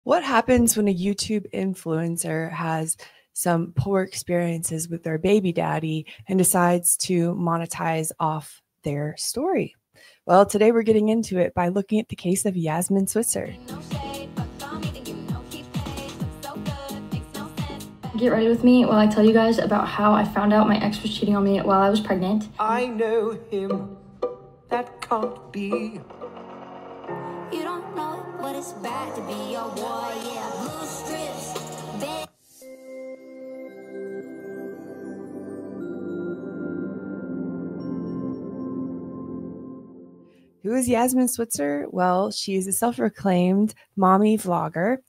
What happens when a YouTube influencer has some poor experiences with their baby daddy and decides to monetize off their story? Well, today we're getting into it by looking at the case of Yasmyn Switzer. Get ready with me while I tell you guys about how I found out my ex was cheating on me while I was pregnant. I know him. That can't be. You don't know what it's bad to be a boy, yeah. Blue strips, bed. Who is Yasmyn Switzer? Well, she is a self-proclaimed mommy vlogger.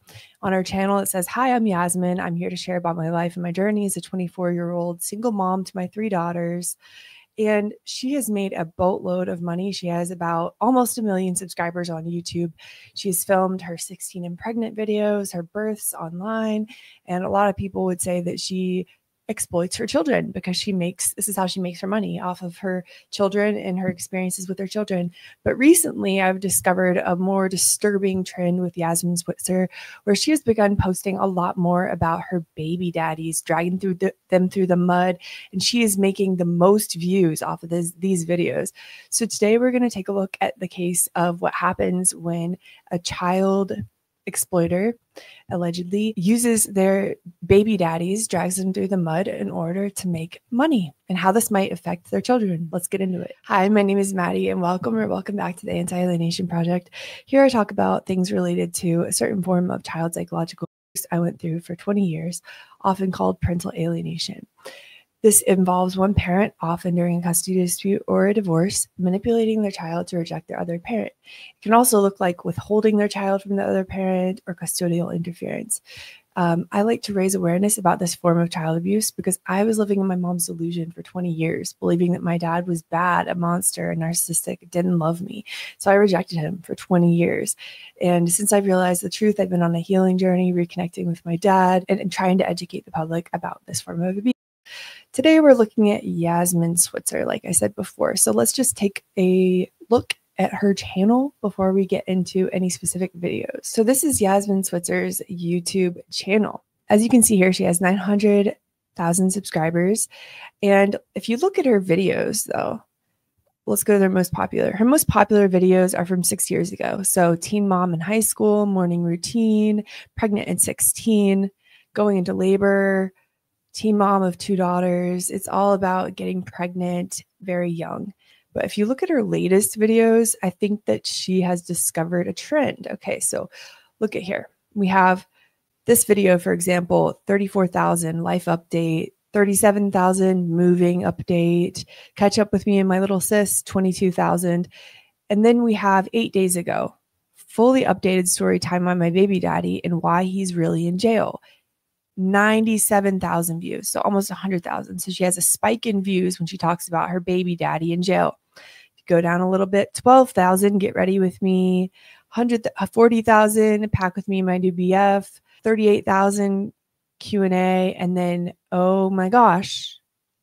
On her channel, it says, "Hi, I'm Yasmyn. I'm here to share about my life and my journey as a 24-year-old single mom to my 3 daughters." And she has made a boatload of money. She has about almost 1 million subscribers on YouTube. She's filmed her 16 and pregnant videos, her births online. And a lot of people would say that she exploits her children because this is how she makes her money, off of her children and her experiences with her children. But recently I've discovered a more disturbing trend with Yasmyn Switzer, where she has begun posting a lot more about her baby daddies, dragging them through the mud, and she is making the most views off of these videos. So today we're going to take a look at the case of what happens when a child exploiter allegedly uses their baby daddies, drags them through the mud in order to make money, and how this might affect their children. Let's get into it. Hi, my name is Maddie, and welcome back to the Anti-Alienation Project. Here I talk about things related to a certain form of child psychological abuse I went through for 20 years, often called parental alienation. This involves one parent, often during a custody dispute or a divorce, manipulating their child to reject their other parent. It can also look like withholding their child from the other parent or custodial interference. I like to raise awareness about this form of child abuse because I was living in my mom's delusion for 20 years, believing that my dad was bad, a monster, narcissistic, didn't love me. So I rejected him for 20 years. And since I've realized the truth, I've been on a healing journey, reconnecting with my dad and trying to educate the public about this form of abuse. Today, we're looking at Yasmyn Switzer, like I said before. So let's just take a look at her channel before we get into any specific videos. So this is Yasmyn Switzer's YouTube channel. As you can see here, she has 900,000 subscribers. And if you look at her videos, though, let's go to their most popular. Her most popular videos are from 6 years ago. So teen mom in high school, morning routine, pregnant at 16, going into labor, teen mom of 2 daughters. It's all about getting pregnant very young. But if you look at her latest videos, I think that she has discovered a trend. Okay, so look at here. We have this video, for example, 34,000 life update, 37,000 moving update, catch up with me and my little sis, 22,000. And then we have 8 days ago, fully updated story time on my baby daddy and why he's really in jail. 97,000 views, so almost 100,000. So she has a spike in views when she talks about her baby daddy in jail. Go down a little bit, 12,000, get ready with me, 40,000, pack with me, my new BF, 38,000 Q&A, and then, oh my gosh,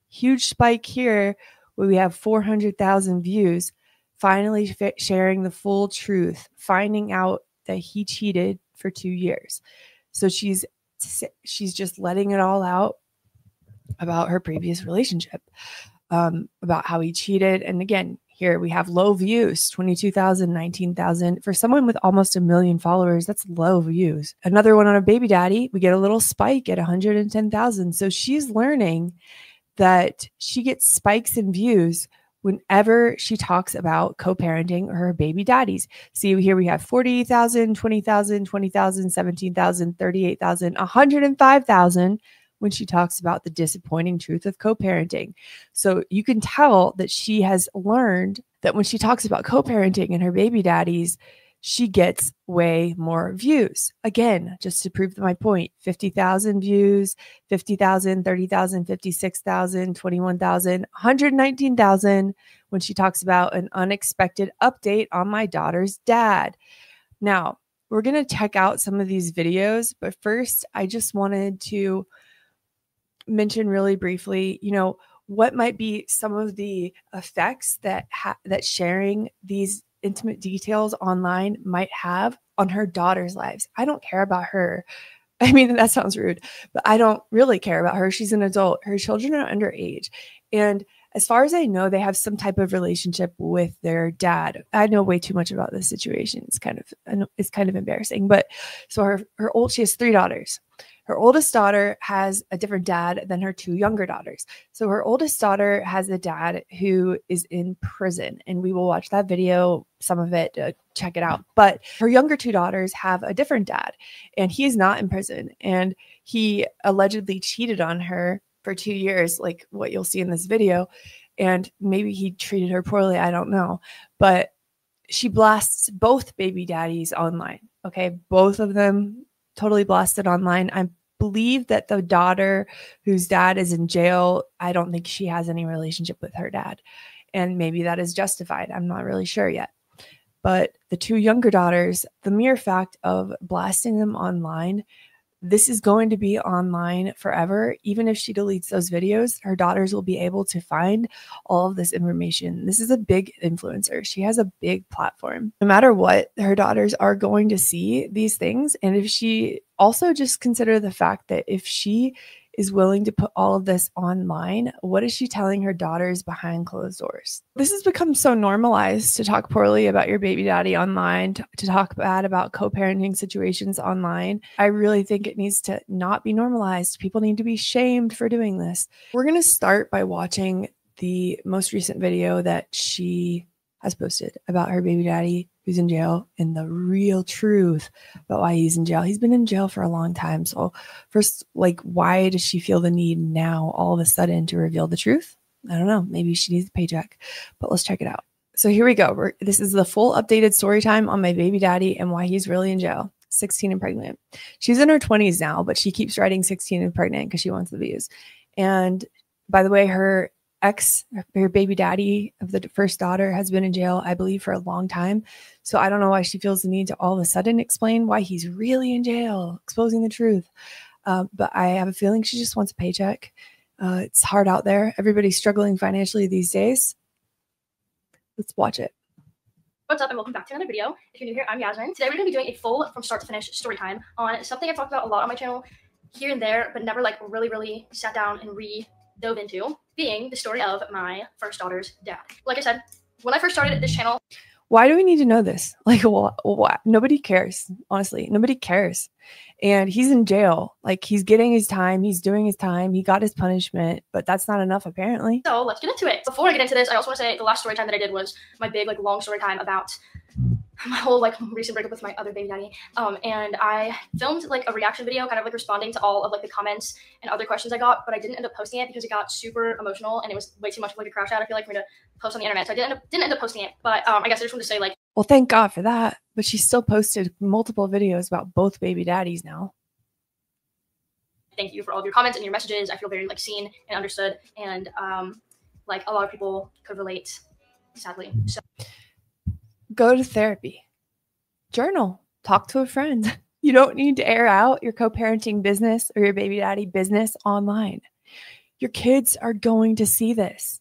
huge spike here where we have 400,000 views, finally sharing the full truth, finding out that he cheated for 2 years. So she's just letting it all out about her previous relationship, about how he cheated. And again, here we have low views, 22,000, 19,000. For someone with almost 1 million followers, that's low views. Another one on a baby daddy, we get a little spike at 110,000. So she's learning that she gets spikes in views whenever she talks about co-parenting or her baby daddies. See, here we have 40,000, 20,000, 20,000, 17,000, 38,000, 105,000 when she talks about the disappointing truth of co-parenting. So you can tell that she has learned that when she talks about co-parenting and her baby daddies, she gets way more views. Again, just to prove my point, 50,000 views, 50,000, 30,000, 56,000, 21,000, 119,000 when she talks about an unexpected update on my daughter's dad. Now, we're going to check out some of these videos, but first, I just wanted to mention really briefly, what might be some of the effects that sharing these intimate details online might have on her daughter's lives. I don't care about her. I mean, that sounds rude, but I don't really care about her. She's an adult. Her children are underage. And as far as I know, they have some type of relationship with their dad. I know way too much about this situation. It's kind of embarrassing. But so she has 3 daughters. Her oldest daughter has a different dad than her 2 younger daughters. So her oldest daughter has a dad who is in prison, and we will watch that video, some of it, check it out. But her younger 2 daughters have a different dad, and he is not in prison. And he allegedly cheated on her for 2 years, like what you'll see in this video. And maybe he treated her poorly. I don't know. But she blasts both baby daddies online. Okay. Both of them totally blasted online. I believe that the daughter whose dad is in jail, I don't think she has any relationship with her dad. And maybe that is justified. I'm not really sure yet. But the 2 younger daughters, the mere fact of blasting them online, this is going to be online forever. Even if she deletes those videos, her daughters will be able to find all of this information. This is a big influencer. She has a big platform. No matter what, her daughters are going to see these things. And if she also just consider the fact that if she is willing to put all of this online, what is she telling her daughters behind closed doors? This has become so normalized to talk poorly about your baby daddy online, to talk bad about co-parenting situations online. I really think it needs to not be normalized. People need to be shamed for doing this. We're going to start by watching the most recent video that she has posted about her baby daddy who's in jail and the real truth about why he's in jail. He's been in jail for a long time. So first, like, why does she feel the need now all of a sudden to reveal the truth? I don't know. Maybe she needs a paycheck, but let's check it out. So here we go. This is the full updated story time on my baby daddy and why he's really in jail. 16 and pregnant. She's in her 20s now, but she keeps writing 16 and pregnant because she wants the views. And by the way, her baby daddy of the first daughter has been in jail, I believe, for a long time. So I don't know why she feels the need to all of a sudden explain why he's really in jail, exposing the truth. But I have a feeling she just wants a paycheck. It's hard out there. Everybody's struggling financially these days. Let's watch it. What's up and welcome back to another video. If you're new here, I'm Yasmin. Today we're going to be doing a full from start to finish story time on something I've talked about a lot on my channel here and there, but never like really sat down and dove into, being the story of my first daughter's dad. Like I said, when I first started this channel. Why do we need to know this? Like, what? Nobody cares. Honestly, nobody cares. And he's in jail. Like, he's getting his time. He's doing his time. He got his punishment, but that's not enough, apparently. So let's get into it. Before I get into this, I also want to say the last story time that I did was my big, like, long story time about my whole, like, recent breakup with my other baby daddy. And I filmed, like, a reaction video kind of, like, responding to all of, like, the comments and other questions I got, but I didn't end up posting it because it got super emotional and it was way too much of, like, a crash out, I feel like, for me to post on the internet. So I didn't end up posting it, but I guess I just wanted to say, like, well, thank God for that. But she still posted multiple videos about both baby daddies now. Thank you for all of your comments and your messages. I feel very, like, seen and understood, and like, a lot of people could relate, sadly. So go to therapy, journal, talk to a friend. You don't need to air out your co-parenting business or your baby daddy business online. Your kids are going to see this.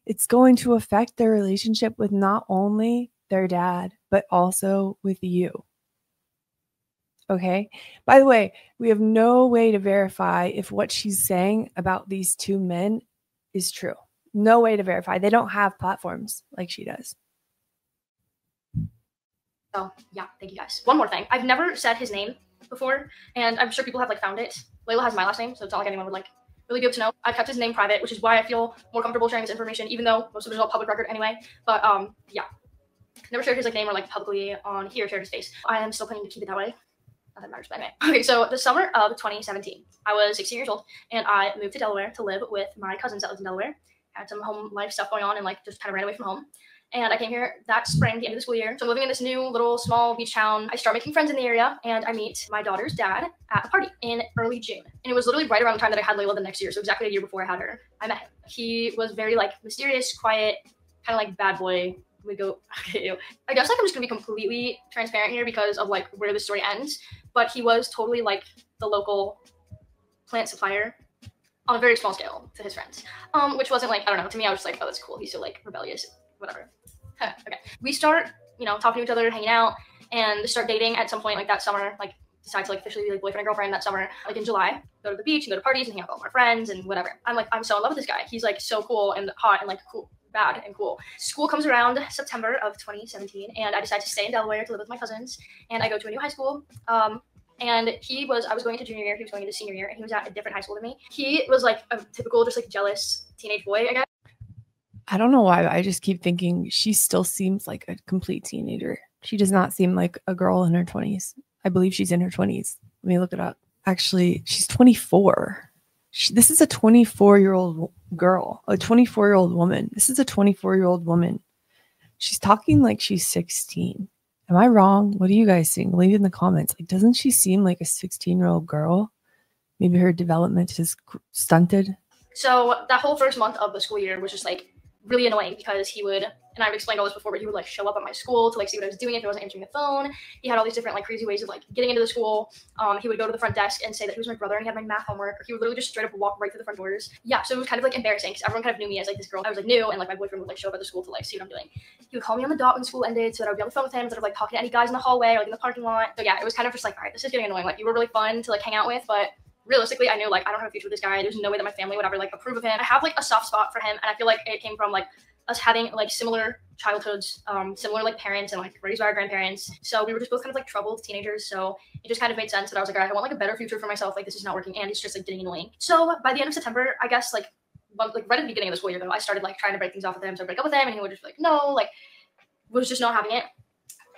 It's going to affect their relationship with not only their dad, but also with you. Okay. By the way, we have no way to verify if what she's saying about these 2 men is true. No way to verify. They don't have platforms like she does. So yeah, thank you guys. One more thing. I've never said his name before, and I'm sure people have, like, found it. Layla has my last name, so it's not like anyone would, like, really be able to know. I've kept his name private, which is why I feel more comfortable sharing this information, even though most of it is all public record anyway. But yeah, never shared his, like, name or, like, publicly on here, shared his face. I am still planning to keep it that way. Not that matters, but anyway. Okay, so the summer of 2017, I was 16 years old, and I moved to Delaware to live with my cousins that lived in Delaware. I had some home life stuff going on and, like, just kind of ran away from home. And I came here that spring, the end of the school year. So I'm living in this new little small beach town. I start making friends in the area, and I meet my daughter's dad at a party in early June. And it was literally right around the time that I had Layla the next year. So exactly a year before I had her, I met him. He was very, like, mysterious, quiet, kind of like bad boy. We go, okay, I guess, like, I'm just gonna be completely transparent here because of, like, where the story ends. But he was totally, like, the local plant supplier on a very small scale to his friends. Which wasn't, like, I don't know, to me, I was just like, oh, that's cool. He's so, like, rebellious, whatever. Okay. We start, you know, talking to each other, hanging out, and start dating at some point like that summer, like decide to like officially be like boyfriend and girlfriend that summer, like in July, go to the beach and go to parties and hang out with all my friends and whatever. I'm so in love with this guy. He's like so cool and hot and like cool, bad and cool. School comes around September of 2017 and I decide to stay in Delaware to live with my cousins, and I go to a new high school. And I was going to junior year, he was going to senior year, and he was at a different high school than me. He was like a typical, just like jealous teenage boy, I guess. I don't know why, but I just keep thinking she still seems like a complete teenager. She does not seem like a girl in her 20s. I believe she's in her 20s. Let me look it up. Actually, she's 24. This is a 24-year-old girl, a 24-year-old woman. This is a 24-year-old woman. She's talking like she's 16. Am I wrong? What do you guys think? Leave it in the comments. Like, doesn't she seem like a 16-year-old girl? Maybe her development is stunted. So that whole first month of the school year was just like really annoying because he would, and I've explained all this before, but he would like show up at my school to like see what I was doing if I wasn't answering the phone. He had all these different like crazy ways of like getting into the school. He would go to the front desk and say that he was my brother and he had my math homework, or he would literally just straight up walk right through the front doors. Yeah, so it was kind of like embarrassing because everyone kind of knew me as like this girl. I was like new, and like my boyfriend would like show up at the school to like see what I'm doing. He would call me on the dot when school ended so that I would be on the phone with him instead of like talking to any guys in the hallway or like in the parking lot. So yeah, it was kind of just like, all right, this is getting annoying. Like, you were really fun to like hang out with, but realistically, I knew like I don't have a future with this guy. There's no way that my family would ever like approve of him. I have like a soft spot for him, and I feel like it came from like us having like similar childhoods, similar like parents, and like raised by our grandparents. So we were just both kind of like troubled teenagers. So it just kind of made sense that I was like, all right, I want like a better future for myself. Like, this is not working, and it's just like getting annoying. So by the end of September, I guess like right at the beginning of the school year though, I started like trying to break things off with him. So I break up with him, and he would just be like, no, like was just not having it.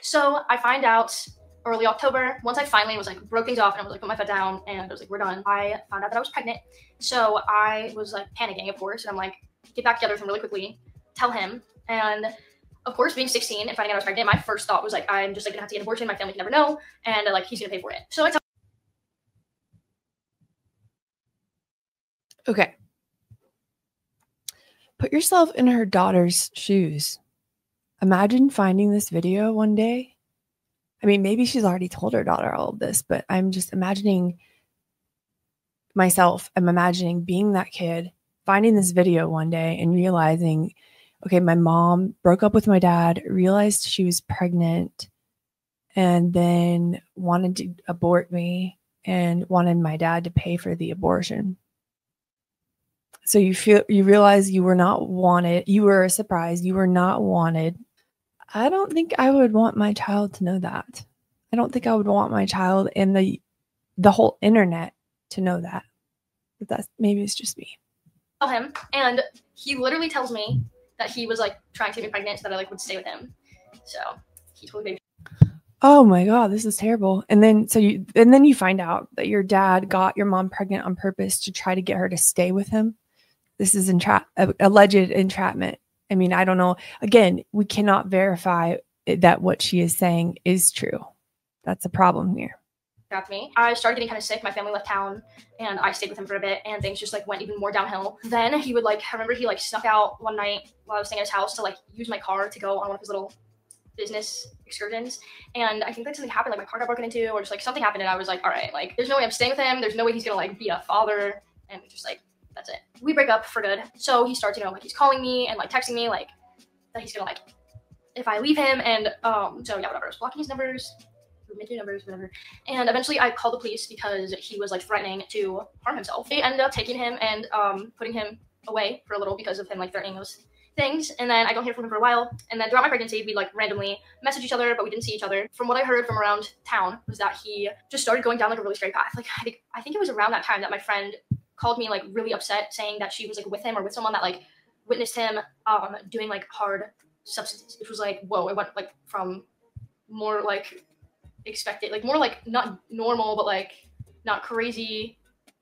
So I find out early October, once I finally was like broke things off and I was like put my foot down and I was like, we're done. I found out that I was pregnant. So I was like panicking, of course, and I'm like, get back together with him really quickly, tell him. And of course, being 16 and finding out I was pregnant, my first thought was like, I'm just like gonna have to get an abortion. My family can never know, and like he's gonna pay for it. So I tell. Okay. Put yourself in her daughter's shoes. Imagine finding this video one day. I mean, maybe she's already told her daughter all of this, but I'm just imagining myself. I'm imagining being that kid, finding this video one day and realizing, okay, my mom broke up with my dad, realized she was pregnant, and then wanted to abort me and wanted my dad to pay for the abortion. So you realize you were not wanted. You were a surprise. You were not wanted. I don't think I would want my child to know that. I don't think I would want my child and the whole internet to know that. But that's, maybe it's just me. Tell him, and he literally tells me that he was like trying to get me pregnant so that I like would stay with him. So he totally made me. Oh my God, this is terrible. And then you find out that your dad got your mom pregnant on purpose to try to get her to stay with him. This is alleged entrapment. I mean, I don't know. Again, we cannot verify that what she is saying is true. That's a problem here. Trapped me. I started getting kind of sick. My family left town, and I stayed with him for a bit, and things just like went even more downhill. Then he would like, I remember he like snuck out one night while I was staying at his house to like use my car to go on one of his little business excursions, and I think that something happened, like my car got broken into, or just like something happened, and I was like, all right, like there's no way I'm staying with him. There's no way he's gonna like be a father, and just like that's it. We break up for good. So he starts, like he's calling me and like texting me like that he's gonna like if I leave him, and so yeah, whatever. I was blocking his numbers, making numbers, whatever. And eventually I called the police because he was like threatening to harm himself. They ended up taking him and putting him away for a little because of him like threatening those things. And then I don't hear from him for a while. And then throughout my pregnancy, we like randomly message each other, but we didn't see each other. From what I heard from around town was that he just started going down like a really straight path. Like I think it was around that time that my friend called me like really upset, saying that she was like with him or with someone that like witnessed him doing like hard substances, which was like, whoa, it went like from more like expected, like more like not normal, but like not crazy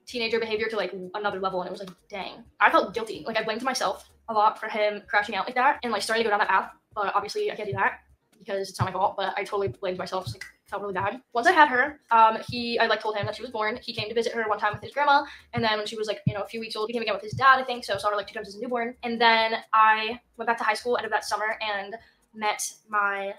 teenager behavior to like another level. And it was like, dang, I felt guilty. Like I blamed myself a lot for him crashing out like that and like starting to go down that path. But obviously I can't do that because it's not my fault, but I totally blamed myself. Like felt really bad. Once I had her, I like told him that she was born. He came to visit her one time with his grandma, and then when she was like, a few weeks old, he came again with his dad, I think. So I saw her like 2 times as a newborn. And then I went back to high school end of that summer and met my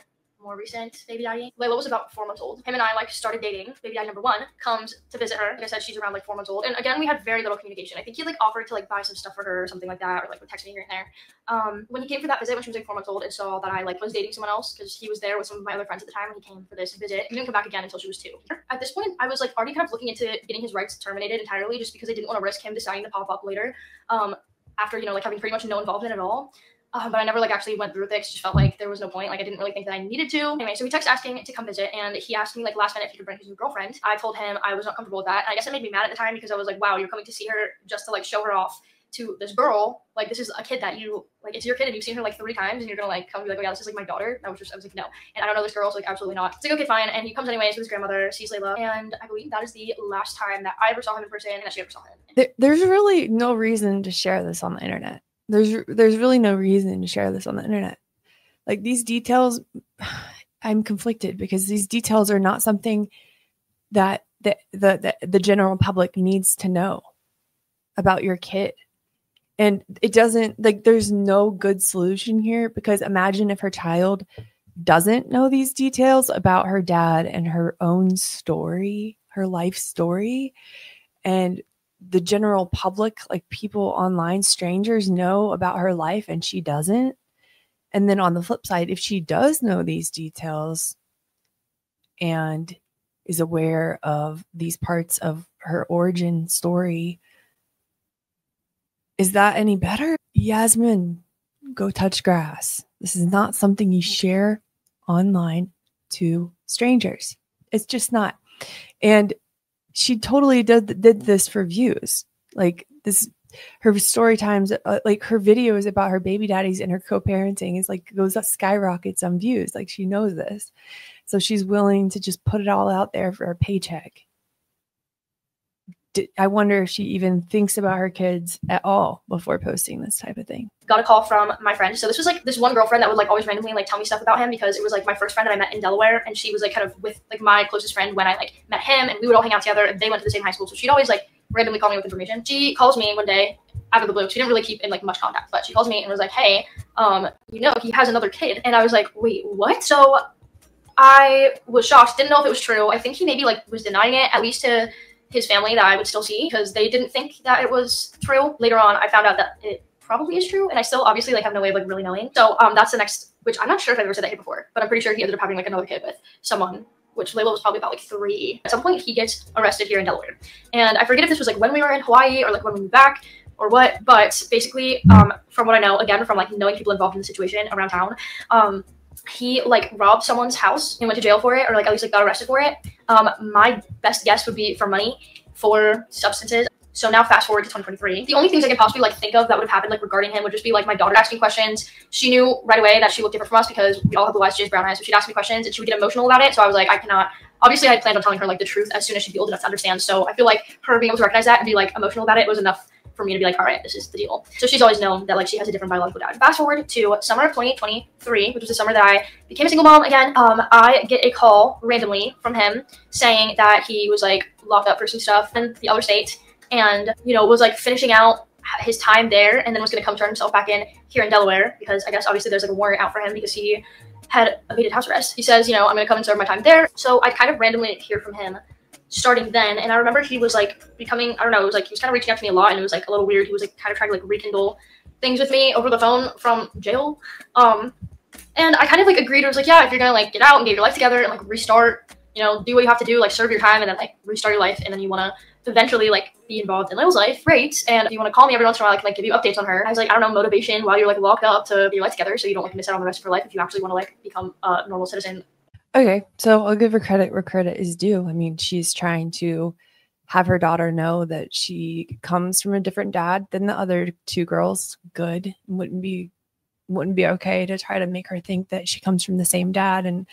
more recent baby daddy. Layla was about 4 months old. Him and I like started dating. Baby daddy number 1 comes to visit her. Like I said, she's around like 4 months old. And again, we had very little communication. I think he like offered to like buy some stuff for her or something like that, or like would text me here and there. When he came for that visit when she was like 4 months old and saw that I like was dating someone else, because he was there with some of my other friends at the time when he came for this visit. He didn't come back again until she was 2. At this point, I was like already kind of looking into getting his rights terminated entirely, just because I didn't want to risk him deciding to pop up later, after, you know, like having pretty much no involvement at all. But I never like actually went through with it, because just felt like there was no point. Like I didn't really think that I needed to. Anyway, so we texted asking to come visit, and he asked me like last minute if he could bring his new girlfriend. I told him I was not comfortable with that. And I guess it made me mad at the time, because I was like, wow, you're coming to see her just to like show her off to this girl. Like this is a kid that you like, it's your kid and you've seen her like 3 times, and you're gonna like come and be like, oh yeah, this is like my daughter. I was like, no. And I don't know this girl, so like absolutely not. It's like, okay, fine. And he comes anyways with his grandmother, sees Layla, and I believe that is the last time that I ever saw him in person and that she ever saw him. There's really no reason to share this on the internet. There's really no reason to share this on the internet. Like these details, I'm conflicted, because these details are not something that the general public needs to know about your kid. And it doesn't, like, there's no good solution here, because imagine if her child doesn't know these details about her dad and her own story, her life story, and the general public, like people online, strangers, know about her life and she doesn't. And then on the flip side, if she does know these details and is aware of these parts of her origin story, is that any better? Yasmyn, go touch grass. This is not something you share online to strangers. It's just not. And she totally did this for views. Like this, her story times, like her videos about her baby daddies and her co-parenting is like goes up, skyrockets on views. Like she knows this, so she's willing to just put it all out there for a paycheck. I wonder if she even thinks about her kids at all before posting this type of thing. Got a call from my friend. So this was like this one girlfriend that would like always randomly like tell me stuff about him, because it was like my first friend that I met in Delaware, and she was like kind of with like my closest friend when I like met him, and we would all hang out together, and they went to the same high school. So she'd always like randomly call me with information. She calls me one day out of the blue. She didn't really keep in like much contact, but she calls me and was like, hey, you know, he has another kid. And I was like, wait, what? So I was shocked, didn't know if it was true. I think he maybe like was denying it, at least to his family, that I would still see, because they didn't think that it was true. Later on, I found out that it probably is true, and I still obviously like have no way of like really knowing. So that's the next, which I'm not sure if I've ever said that here before, but I'm pretty sure he ended up having like another kid with someone, which Layla was probably about like 3. At some point, he gets arrested here in Delaware, and I forget if this was like when we were in Hawaii or like when we moved back or what, but basically, from what I know, again, from like knowing people involved in the situation around town, he like robbed someone's house and went to jail for it, or like at least like got arrested for it. My best guess would be for money, for substances. So now fast forward to 2023. The only things I can possibly like think of that would have happened like regarding him would just be like my daughter asking questions. She knew right away that she looked different from us, because we all have blue eyes, she has brown eyes. So she'd ask me questions and she would get emotional about it. So I was like, I cannot. Obviously, I had planned on telling her like the truth as soon as she'd be old enough to understand. So I feel like her being able to recognize that and be like emotional about it was enough for me to be like, all right, this is the deal. So she's always known that like she has a different biological dad. Fast forward to summer of 2023, which was the summer that I became a single mom again. I get a call randomly from him saying that he was like locked up for some stuff in the other state, and you know was like finishing out his time there, and then was going to come turn himself back in here in Delaware, because I guess obviously there's like a warrant out for him because he had evaded house arrest. He says, you know, I'm going to come and serve my time there. So I kind of randomly hear from him starting then, and I remember he was like becoming, I don't know, it was like he was kind of reaching out to me a lot, and it was like a little weird. He was like kind of trying to like rekindle things with me over the phone from jail, and I kind of like agreed. I was like, yeah, if you're gonna like get out and get your life together and like restart, you know, do what you have to do, like serve your time and then like restart your life, and then you want to eventually like be involved in Layla's life, great. And if you want to call me every once in a while, I can like give you updates on her. I was like, I don't know, motivation while you're like locked up to get your life together, so you don't like miss out on the rest of your life if you actually want to like become a normal citizen. Okay, so I'll give her credit where credit is due. I mean, she's trying to have her daughter know that she comes from a different dad than the other 2 girls. Good. Wouldn't be okay to try to make her think that she comes from the same dad and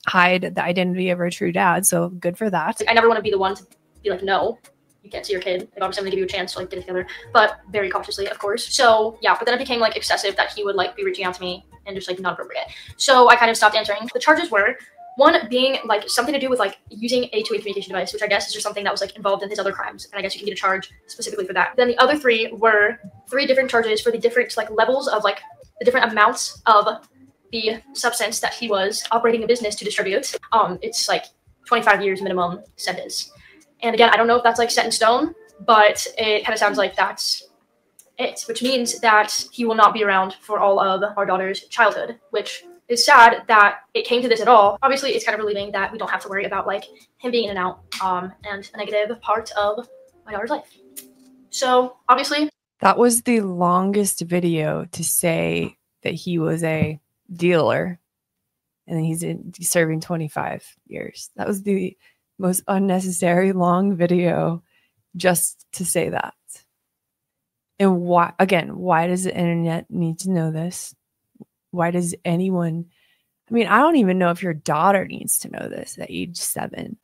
hide the identity of her true dad. So good for that. Like, I never want to be the one to be like, no, you can't see your kid. Like, obviously I'm gonna give you a chance to like get it together, but very cautiously, of course. So yeah, but then it became like excessive that he would like be reaching out to me and just like not appropriate. So I kind of stopped answering. The charges were, one being like something to do with like using a two-way communication device, which I guess is just something that was like involved in his other crimes, and I guess you can get a charge specifically for that. Then the other 3 were 3 different charges for the different like levels of like the different amounts of the substance that he was operating a business to distribute. It's like 25 years minimum sentence. And again, I don't know if that's like set in stone, but it kind of sounds like that's it, which means that he will not be around for all of our daughter's childhood, which is sad that it came to this at all. Obviously, it's kind of relieving that we don't have to worry about like him being in and out and a negative part of my daughter's life. So obviously, that was the longest video to say that he was a dealer and he's serving 25 years. That was the most unnecessary long video just to say that. And why, again, why does the internet need to know this? Why does anyone, I mean, I don't even know if your daughter needs to know this at age 7,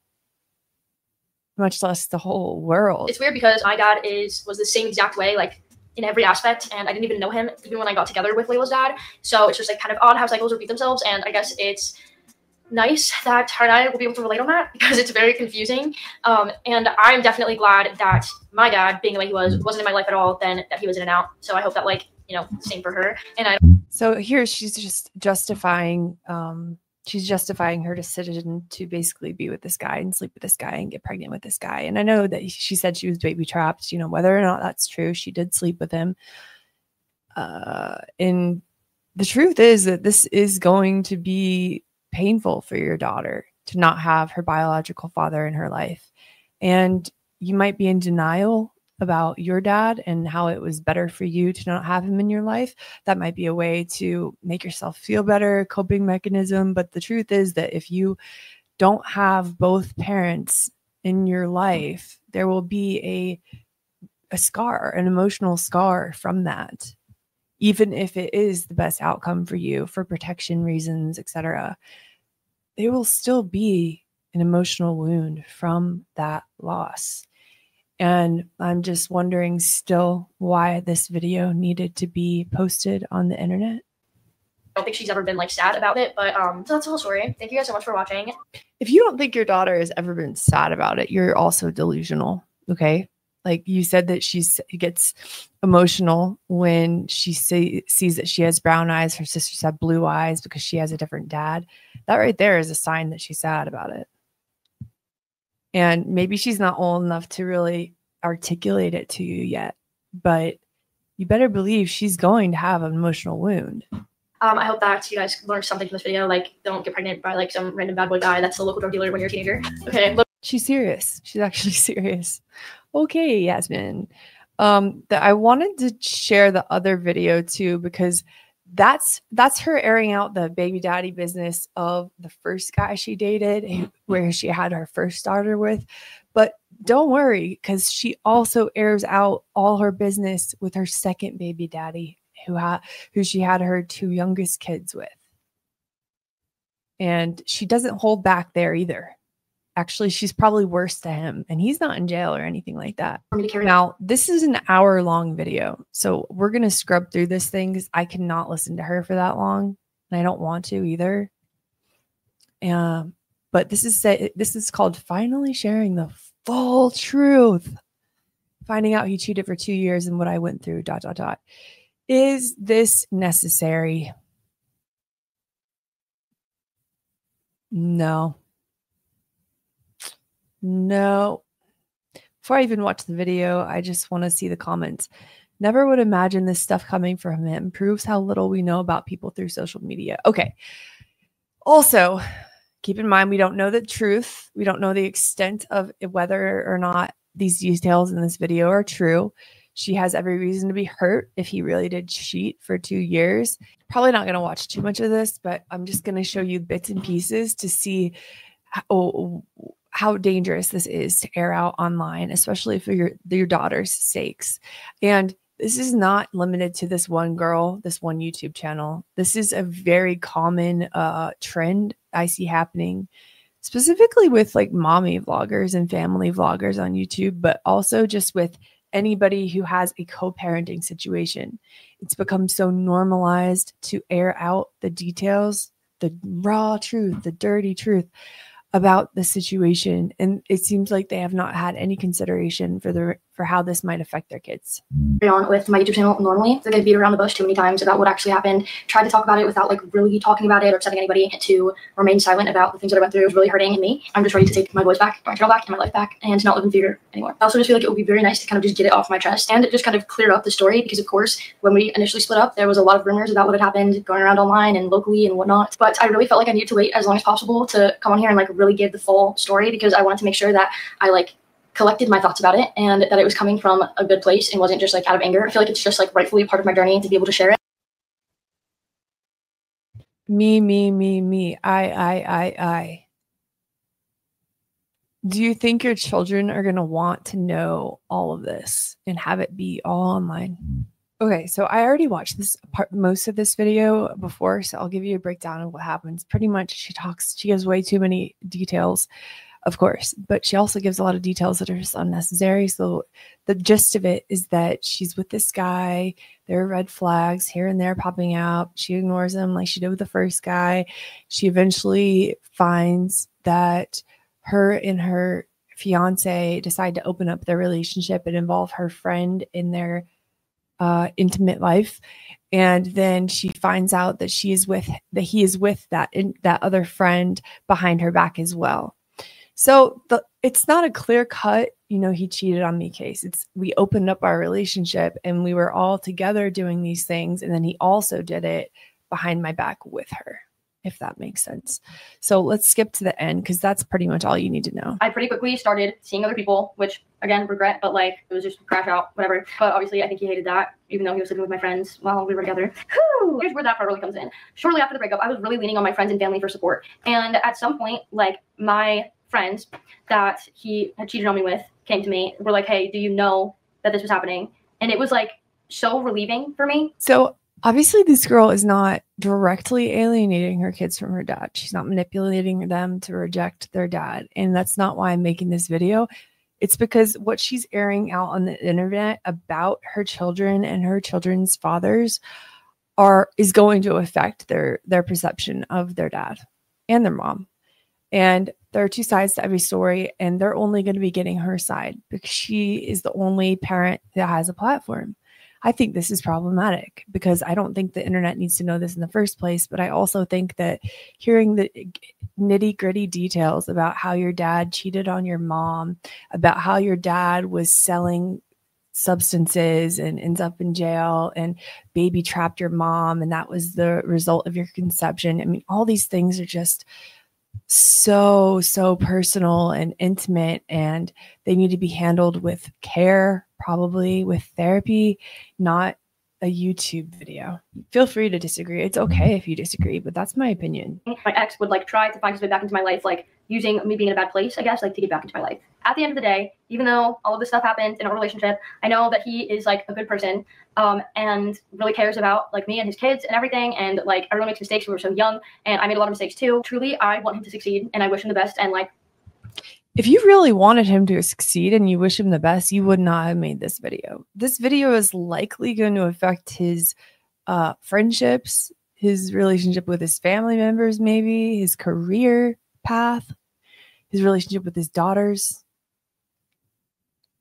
much less the whole world. It's weird because my dad was the same exact way, like in every aspect, and I didn't even know him even when I got together with Layla's dad. So it's just like kind of odd how cycles repeat themselves, and I guess it's nice that her and I will be able to relate on that because it's very confusing. And I'm definitely glad that my dad, being the way he was, wasn't in my life at all, then that he was in and out. So I hope that, like, you know, same for her. And so here she's just justifying her decision to basically be with this guy and sleep with this guy and get pregnant with this guy. And I know that she said she was baby trapped, you know, whether or not that's true, she did sleep with him. And the truth is that this is going to be painful for your daughter to not have her biological father in her life. And you might be in denial about your dad and how it was better for you to not have him in your life. That might be a way to make yourself feel better, coping mechanism. But the truth is that if you don't have both parents in your life, there will be a scar, an emotional scar from that, even if it is the best outcome for you for protection reasons, etc. There will still be an emotional wound from that loss. And I'm just wondering still why this video needed to be posted on the internet. I don't think she's ever been like sad about it, but so that's the whole story. Thank you guys so much for watching. If you don't think your daughter has ever been sad about it, you're also delusional. Okay. Like you said that she gets emotional when she sees that she has brown eyes. Her sisters have blue eyes because she has a different dad. That right there is a sign that she's sad about it. And maybe she's not old enough to really articulate it to you yet, but you better believe she's going to have an emotional wound. I hope that you guys learned something from this video. Like, don't get pregnant by like some random bad boy guy that's a local drug dealer when you're a teenager. Okay. She's serious. She's actually serious. Okay, Yasmyn. I wanted to share the other video too, because that's her airing out the baby daddy business of the first guy she dated, where she had her first daughter with. But don't worry, because she also airs out all her business with her second baby daddy, who she had her 2 youngest kids with. And she doesn't hold back there either. Actually, she's probably worse to him, and he's not in jail or anything like that. Now, this is an hour-long video, so we're going to scrub through this thing because I cannot listen to her for that long, and I don't want to either. But this is called Finally Sharing the Full Truth. Finding out he cheated for 2 years and what I went through, ... Is this necessary? No. No. Before I even watch the video, I just want to see the comments. Never would imagine this stuff coming from him. Proves how little we know about people through social media. Okay. Also, keep in mind, we don't know the truth. We don't know the extent of whether or not these details in this video are true. She has every reason to be hurt if he really did cheat for 2 years. Probably not going to watch too much of this, but I'm just going to show you bits and pieces to see how dangerous this is to air out online, especially for your daughter's sakes. And this is not limited to this one girl, this one YouTube channel. This is a very common trend I see happening, specifically with like mommy vloggers and family vloggers on YouTube, but also just with anybody who has a co-parenting situation. It's become so normalized to air out the details, the raw truth, the dirty truth about the situation. And it seems like they have not had any consideration for for how this might affect their kids. On with my YouTube channel normally. Like I beat around the bush too many times about what actually happened. Tried to talk about it without like really talking about it or upsetting anybody, to remain silent about the things that I went through. It was really hurting me. I'm just ready to take my voice back, my channel back, and my life back, and to not live in fear anymore. I also just feel like it would be very nice to kind of just get it off my chest and just kind of clear up the story, because of course when we initially split up there was a lot of rumors about what had happened going around online and locally and whatnot. But I really felt like I needed to wait as long as possible to come on here and like really give the full story, because I wanted to make sure that I like collected my thoughts about it and that it was coming from a good place and wasn't just like out of anger. I feel like it's just like rightfully part of my journey to be able to share it. Me. I. Do you think your children are going to want to know all of this and have it be all online? Okay, so I already watched most of this video before, so I'll give you a breakdown of what happens. Pretty much she gives way too many details, of course, but she also gives a lot of details that are just unnecessary. So the gist of it is that she's with this guy. There are red flags here and there popping out. She ignores them like she did with the first guy. She eventually finds that her and her fiance decide to open up their relationship and involve her friend in their intimate life. And then she finds out that he is with that other friend behind her back as well. So it's not a clear cut, he cheated on me case. We opened up our relationship and we were all together doing these things. And then he also did it behind my back with her, if that makes sense. So let's skip to the end, because that's pretty much all you need to know. I pretty quickly started seeing other people, which again, regret, but like it was just crash out, whatever. But obviously I think he hated that, even though he was living with my friends while we were together. Whew. Here's where that part really comes in. Shortly after the breakup, I was really leaning on my friends and family for support. And at some point, like my friends that he had cheated on me with came to me and were like, hey, do you know that this was happening? And it was like so relieving for me. So obviously this girl is not directly alienating her kids from her dad. She's not manipulating them to reject their dad. And that's not why I'm making this video. It's because what she's airing out on the internet about her children and her children's fathers is going to affect their perception of their dad and their mom. And there are two sides to every story, and they're only going to be getting her side because she is the only parent that has a platform. I think this is problematic because I don't think the internet needs to know this in the first place. But I also think that hearing the nitty gritty details about how your dad cheated on your mom, about how your dad was selling substances and ends up in jail and baby trapped your mom, and that was the result of your conception. I mean, all these things are just so personal and intimate, and they need to be handled with care, probably with therapy, not a YouTube video. Feel free to disagree. It's okay if you disagree, but that's my opinion. My ex would like try to find his way back into my life, like using me being in a bad place, I guess, like to get back into my life. At the end of the day, even though all of this stuff happened in our relationship, I know that he is like a good person and really cares about like me and his kids and everything. And like everyone makes mistakes. We were so young and I made a lot of mistakes too. Truly, I want him to succeed and I wish him the best. And like, if you really wanted him to succeed and you wish him the best, you would not have made this video. This video is likely going to affect his friendships, his relationship with his family members, maybe his career path, his relationship with his daughters.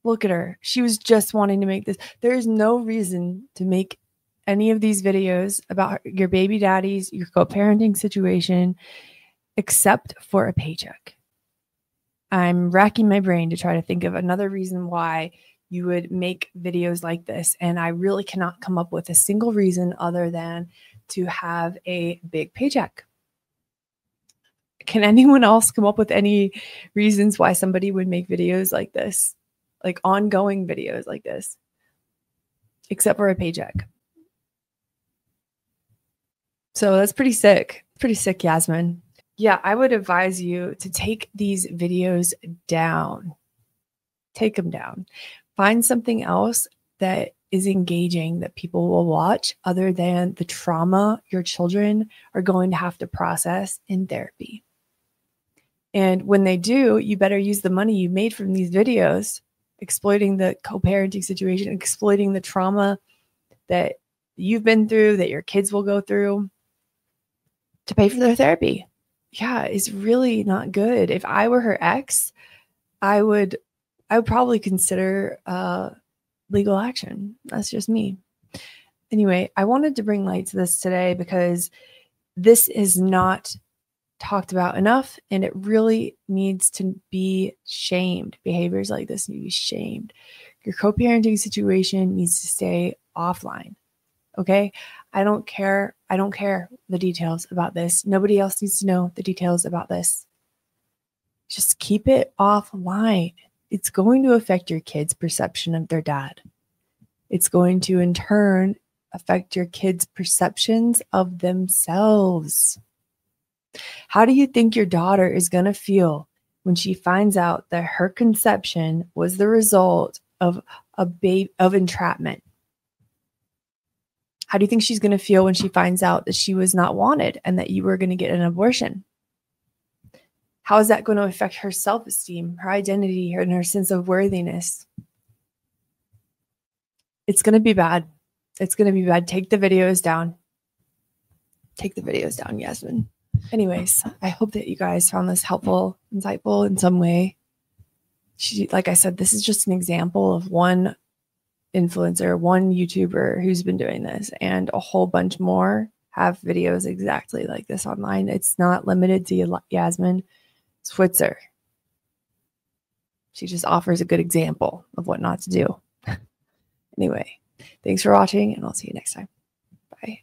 Look at her. She was just wanting to make this. There is no reason to make any of these videos about your baby daddies, your co-parenting situation, except for a paycheck. I'm racking my brain to try to think of another reason why you would make videos like this. And I really cannot come up with a single reason other than to have a big paycheck. Can anyone else come up with any reasons why somebody would make videos like this? Like ongoing videos like this, except for a paycheck. So that's pretty sick. Pretty sick, Yasmyn. Yeah, I would advise you to take these videos down. Take them down. Find something else that is engaging that people will watch other than the trauma your children are going to have to process in therapy. And when they do, you better use the money you made from these videos, exploiting the co-parenting situation, exploiting the trauma that you've been through, that your kids will go through, to pay for their therapy. Yeah, it's really not good. If I were her ex, I would I would probably consider legal action. That's just me. Anyway, I wanted to bring light to this today because this is not talked about enough, and it really needs to be shamed. Behaviors like this need to be shamed. Your co-parenting situation needs to stay offline. Okay? I don't care the details about this. Nobody else needs to know the details about this. Just keep it offline. It's going to affect your kids' perception of their dad. It's going to, in turn, affect your kids' perceptions of themselves. How do you think your daughter is going to feel when she finds out that her conception was the result of entrapment? How do you think she's going to feel when she finds out that she was not wanted and that you were going to get an abortion? How is that going to affect her self-esteem, her identity, and her sense of worthiness? It's going to be bad. It's going to be bad. Take the videos down. Take the videos down, Yasmyn. Anyways, I hope that you guys found this helpful, insightful in some way. Like I said, this is just an example of one influencer, one YouTuber who's been doing this, and a whole bunch more have videos exactly like this online. It's not limited to Yasmyn Switzer. She just offers a good example of what not to do. Anyway, thanks for watching, and I'll see you next time. Bye.